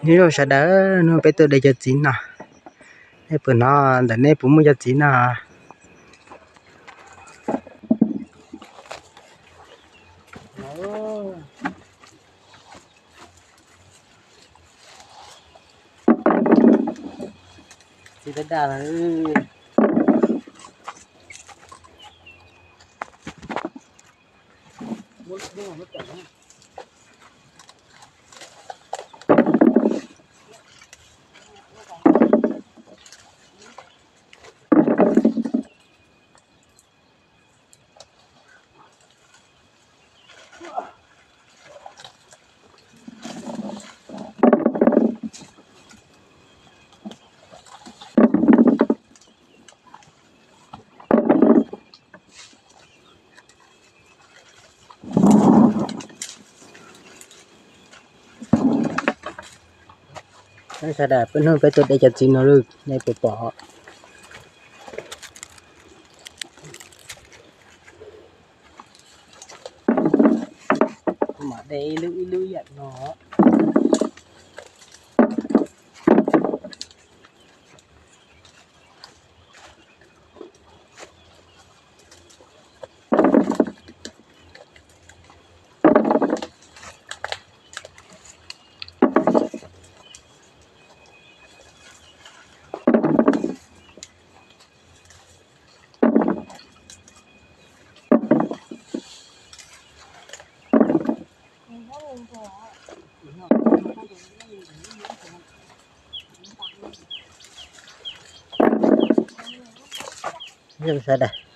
นี่เราชะดาเนาะไปตัวได้จะจีนน่ะให้เปิ้นน่ะแต่เนี่ยผมบ่จะจีนน่ะโอ้สิได้ด่าหมดบ่หมดจังนั่นชะดาเปิ้นเฮาไปตัวได้จะจีนเนาะลูกในปปมาได้ลุยๆอ่ะเนาะยังซะได้